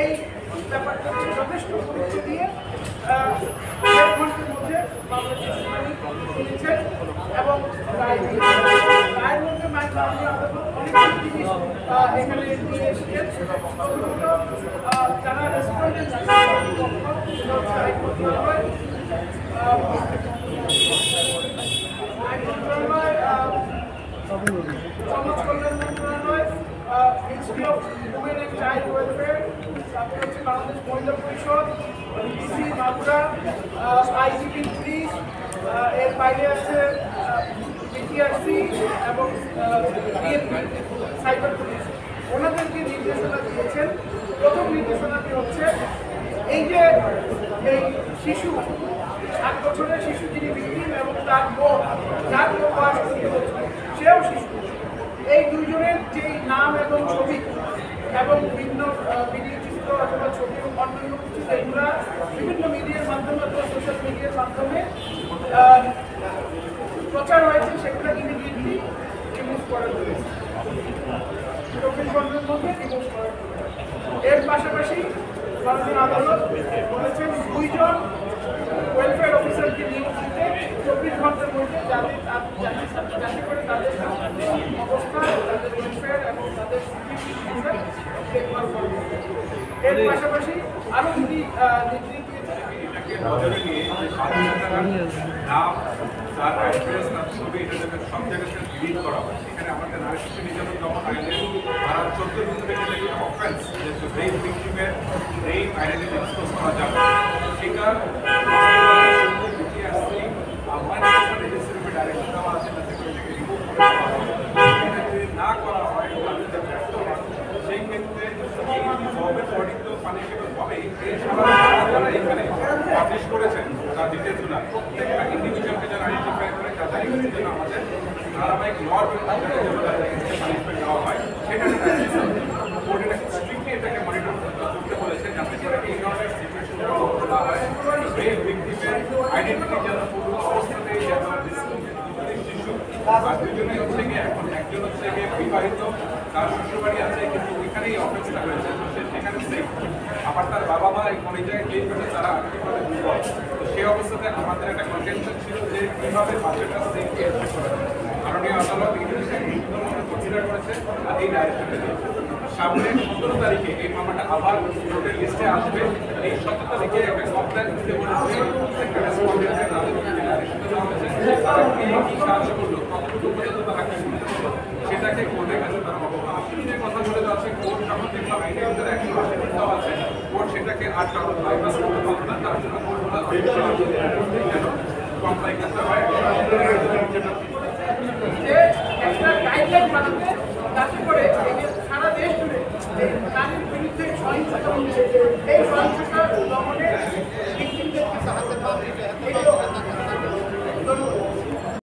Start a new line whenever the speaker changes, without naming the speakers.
এই ব্যাপারটা যথেষ্ট গুরুত্ব দিয়ে 1 ঘন্টার মধ্যে মামলাটি শুনানি শুনেছেন এবং রায়ের মধ্যে মাননীয় আদালত অনেক জিনিস এখানে নিয়ে এসেছেন। যারা রেসপন্ডেন্ট সমাজ কল্যাণ মন্ত্রণালয়, ministry of women and child welfare, তারপরে হচ্ছে বাংলাদেশ মহিলা পরিষদ, ডিসি মাগুরা, আইজিপি পুলিশ, এর বাইরে আছে বিটিআরসি এবং বিএনপি সাইবার পুলিশ। ওনাদেরকে নির্দেশনা দিয়েছেন। প্রথম নির্দেশনাটি হচ্ছে এই যে এই শিশু 7 বছরের শিশু যিনি ভিকটিম এবং তার বোন যার বয়স 14 বছর সেও শিশু, এই দুজনের যেই নাম এবং ছবি এবং ভিন্ন ভিডিও চিত্র অথবা ছবি এবং অন্যান্য কিছু যেগুলো বিভিন্ন মিডিয়ার মাধ্যমে অথবা সোশ্যাল মিডিয়ার মাধ্যমে প্রচার হয়েছে সেগুলো ইমিডিয়েটলি রিমুভ করা হয়েছে, 24 ঘন্টার মধ্যে রিমুভ করা হয়েছে। এর পাশাপাশি মাননীয় আদালত বলেছেন 2 জন ওয়েলফেয়ার অফিসারকে নিয়োগ দিতে 24 ঘন্টার মধ্যে যাতে করে তাদের অবস্থা, তাদের ওয়েলফেয়ার এবং তাদের দেখভাল করবে। এর পাশাপাশি আরও দুটি নির্দেশ সব জায়গাতে ডিলিট করা হয়। এখানে আমাদের নারী শিশু নির্যাতন দমন আইনের ধারা 14 থেকে অফেন্স রেপ ভিকটিমের রেপ আইডেন্টিটি ডিসক্লোজ করা যাবে সেটা ডাইরেকশন দেওয়া আছে যাতে করে এটাকে রিমুভ করা হয়। এটা যদি না করা হয় সেই ক্ষেত্রে এই গভর্নমেন্ট বডি তো পানিশেবল হবেই। যারা এখানে পাবলিশ করেছেন তার ডিটেলসগুলো প্রত্যেকটা ইন্ডিভিজুয়ালকে যারা আইডেন্টিফাই করে তাদের জন্য আমাদের ধারাবাহিক লর পানিশমেন্ট দেওয়া হয়। সেটা কোর্ট এটা স্ট্রিক্টলি এটাকে মনিটর করতে বলেছে যাতে করে এই ধরনের সিচুয়েশন বলা হয় রেপ ভিকটিমের আইডেন্টিটি যেন পুরো অবস্থাতেই যেন শিশু আর দুজনে হচ্ছে গিয়ে এখন একজন হচ্ছে গিয়ে বিবাহিত, তার শ্বশুরবাড়ি আছে কিন্তু ওইখানেই অফেন্সটা হয়েছে, তো সে সেখানে সেফ। আবার তার বাবা মা অনেক জায়গায় ক্লেম করে তারা আর্থিকভাবে দুর্বল, তো সেই অবস্থাতে আমাদের একটা কনটেনশন ছিল যে কীভাবে বাচ্চাটা সেফকে এসে করে। মাননীয় আদালত এই জিনিসটাকে গুরুত্বপূর্ণ কনসিডার করেছে আর এই ডাইরেকশনটা দিয়েছে। সামনে 17 তারিখে এই মামলাটা আবার কোর্টের লিস্টে আসবে। এই 17 তারিখে একটা কমপ্লেন দিতে বলেছে একটা রেসপন্ডেন্টের তাদের ডাইরেকশনটা দেওয়া হয়েছে, তারা কি সাহায্য করলো, কতটুকু পর্যন্ত তারা কি করতে পারলো সেটাকে কোর্টের কাছে তারা অবশ্যই কথা বলে যাচ্ছে। কোর্ট যখন দেখলাম আইনের ভিতরে 180 দিন দেওয়া আছে, কোর্ট সেটাকে আর কারণ বাইপাস করতে পারবে না, তার জন্য কোর্টগুলো যেন কমপ্লাই করতে হয় একটা গাইডলাইন বানাতে, যাতে করে সারা দেশ জুড়ে নারীর বিরুদ্ধে সহিংসতা